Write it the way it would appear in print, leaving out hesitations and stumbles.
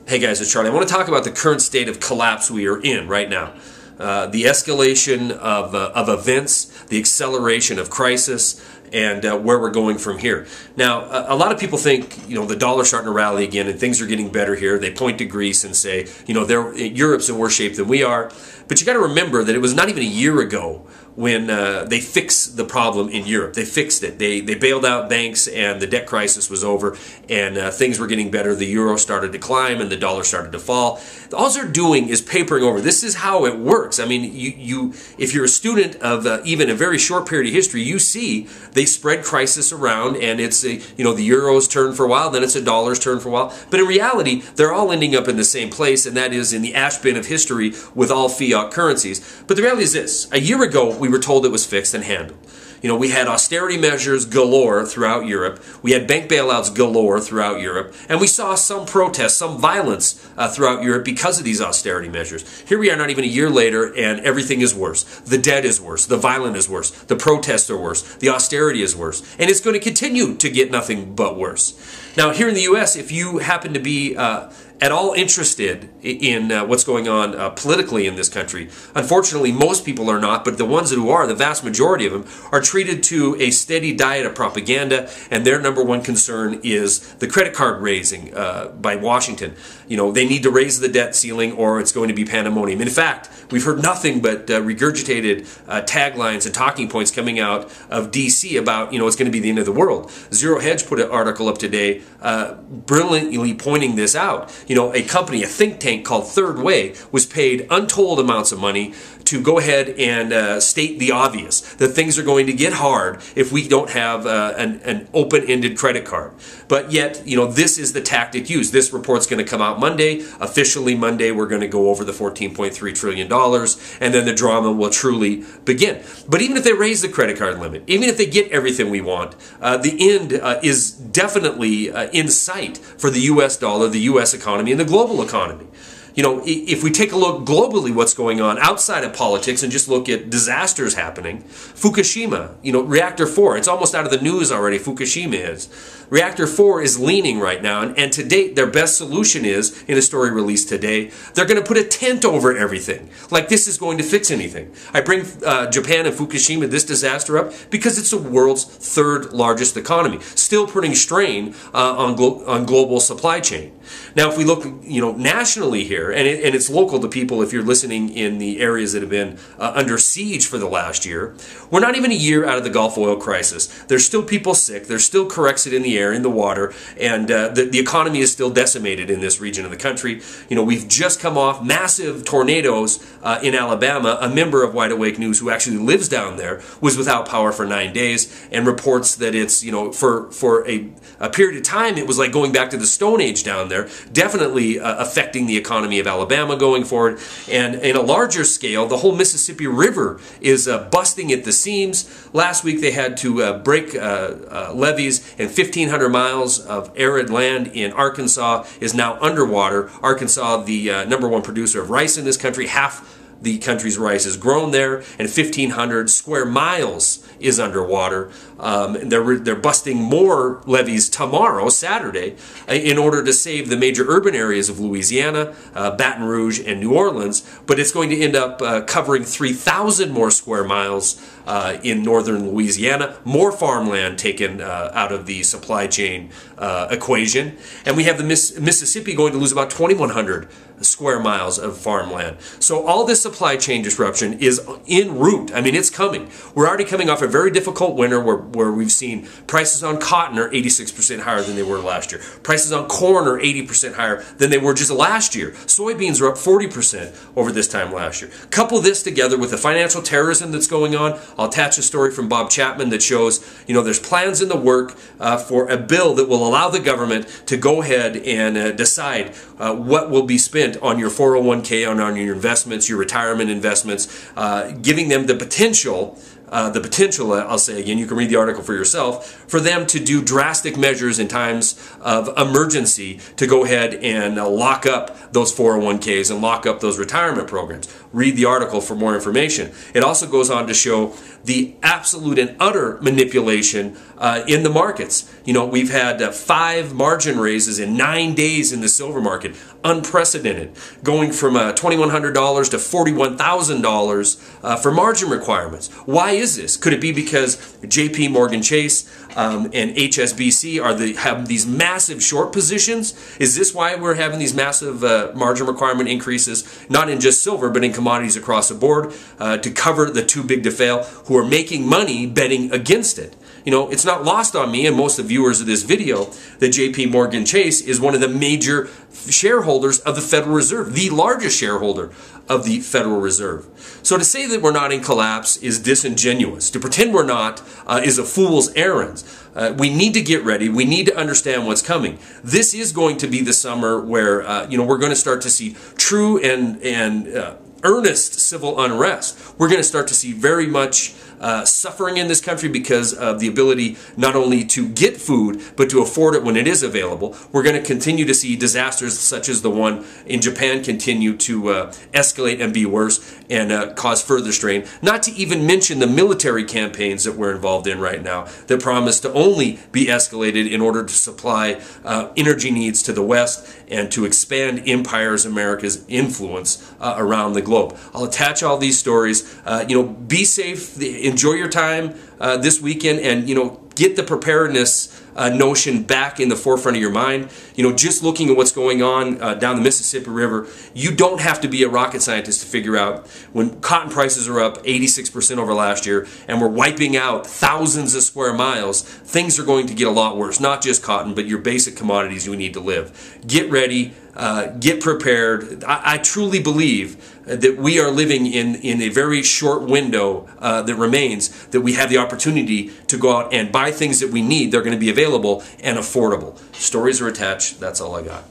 Hey guys, it's Charlie. I want to talk about the current state of collapse we are in right now. The escalation of events, the acceleration of crisis, and where we're going from here. Now, a lot of people think, the dollar's starting to rally again and things are getting better here. They point to Greece and say, Europe's in worse shape than we are. But you got to remember that it was not even a year ago when they fixed the problem in Europe. They fixed it. They bailed out banks and the debt crisis was over and things were getting better. The euro started to climb and the dollar started to fall. All they're doing is papering over. This is how it works. I mean, if you're a student of even a very short period of history, you see they spread crisis around and it's, the euro's turn for a while, then it's a dollar's turn for a while. But in reality, they're all ending up in the same place, and that is in the ash bin of history with all fiat currencies. But the reality is this. A year ago, we were told it was fixed and handled. We had austerity measures galore throughout Europe. We had bank bailouts galore throughout Europe. And we saw some protests, some violence throughout Europe because of these austerity measures. Here we are not even a year later and everything is worse. The debt is worse. The violence is worse. The protests are worse. The austerity is worse. And it's going to continue to get nothing but worse. Now, here in the U.S., if you happen to be at all interested in what's going on politically in this country, unfortunately, most people are not, but the ones who are, the vast majority of them, are treated to a steady diet of propaganda, and their number one concern is the credit card raising by Washington. They need to raise the debt ceiling or it's going to be pandemonium. In fact, we've heard nothing but regurgitated taglines and talking points coming out of D.C. about, it's going to be the end of the world. Zero Hedge put an article up today brilliantly pointing this out. A company, a think tank called Third Way, was paid untold amounts of money to go ahead and state the obvious, that things are going to get hard if we don't have an open-ended credit card. But yet, this is the tactic used. This report's going to come out Monday. Officially Monday, we're going to go over the $14.3 trillion, and then the drama will truly begin. But even if they raise the credit card limit, even if they get everything we want, the end is definitely in sight for the U.S. dollar, the U.S. economy, and the global economy. If we take a look globally what's going on outside of politics and just look at disasters happening, Fukushima, Reactor 4, it's almost out of the news already, Fukushima is. Reactor 4 is leaning right now, and to date, their best solution is, in a story released today, they're going to put a tent over everything. Like this is going to fix anything. I bring Japan and Fukushima, this disaster, up because it's the world's third largest economy, still putting strain on global supply chain. Now, if we look, nationally here, and it's local to people if you're listening in the areas that have been under siege for the last year, we're not even a year out of the Gulf oil crisis. There's still people sick. There's still Corexit in the air, in the water, and the economy is still decimated in this region of the country. We've just come off massive tornadoes in Alabama. A member of Wide Awake News who actually lives down there was without power for 9 days and reports that it's, for a period of time, it was like going back to the Stone Age down there, definitely affecting the economy of Alabama going forward. And in a larger scale, the whole Mississippi River is busting at the seams. Last week they had to break levees, and 1,500 miles of arid land in Arkansas is now underwater. Arkansas, the number one producer of rice in this country, half the country's rice is grown there, and 1,500 square miles is underwater. They're busting more levees tomorrow, Saturday, in order to save the major urban areas of Louisiana, Baton Rouge, and New Orleans. But it's going to end up covering 3,000 more square miles in northern Louisiana, more farmland taken out of the supply chain equation. And we have the Mississippi going to lose about 2,100 square miles of farmland. So all this supply chain disruption is en route. I mean, it's coming. We're already coming off a very difficult winter where we've seen prices on cotton are 86% higher than they were last year. Prices on corn are 80% higher than they were just last year. Soybeans are up 40% over this time last year. Couple this together with the financial terrorism that's going on. I'll attach a story from Bob Chapman that shows, there's plans in the work for a bill that will allow the government to go ahead and decide what will be spent on your 401k, on your investments, your retirement investments, giving them the potential, I'll say again, you can read the article for yourself, for them to do drastic measures in times of emergency to go ahead and lock up those 401ks and lock up those retirement programs. read the article for more information. It also goes on to show the absolute and utter manipulation in the markets. You know, we've had 5 margin raises in 9 days in the silver market. Unprecedented. Going from $2,100 to $41,000 for margin requirements. Why is this? Could it be because JP Morgan Chase and HSBC have these massive short positions? Is this why we're having these massive margin requirement increases, not in just silver, but in commodities across the board, to cover the too big to fail who are making money betting against it? You know, it's not lost on me and most of the viewers of this video that JP Morgan Chase is one of the major shareholders of the Federal Reserve, the largest shareholder of the Federal Reserve. So to say that we're not in collapse is disingenuous. To pretend we're not is a fool's errand. We need to get ready. We need to understand what's coming. This is going to be the summer where we're going to start to see true and earnest civil unrest. We're going to start to see very much suffering in this country because of the ability not only to get food, but to afford it when it is available. We're going to continue to see disasters such as the one in Japan continue to escalate and be worse and cause further strain. Not to even mention the military campaigns that we're involved in right now that promise to only be escalated in order to supply energy needs to the West and to expand America's influence around the globe. I'll attach all these stories. Be safe. Enjoy your time this weekend, and get the preparedness notion back in the forefront of your mind. Just looking at what's going on down the Mississippi River, you don't have to be a rocket scientist to figure out when cotton prices are up 86% over last year and we're wiping out thousands of square miles, things are going to get a lot worse. Not just cotton, but your basic commodities you need to live. Get ready. Get prepared. I truly believe that we are living in a very short window that remains, that we have the opportunity to go out and buy things that we need. They're going to be available and affordable. Stories are attached. That's all I got.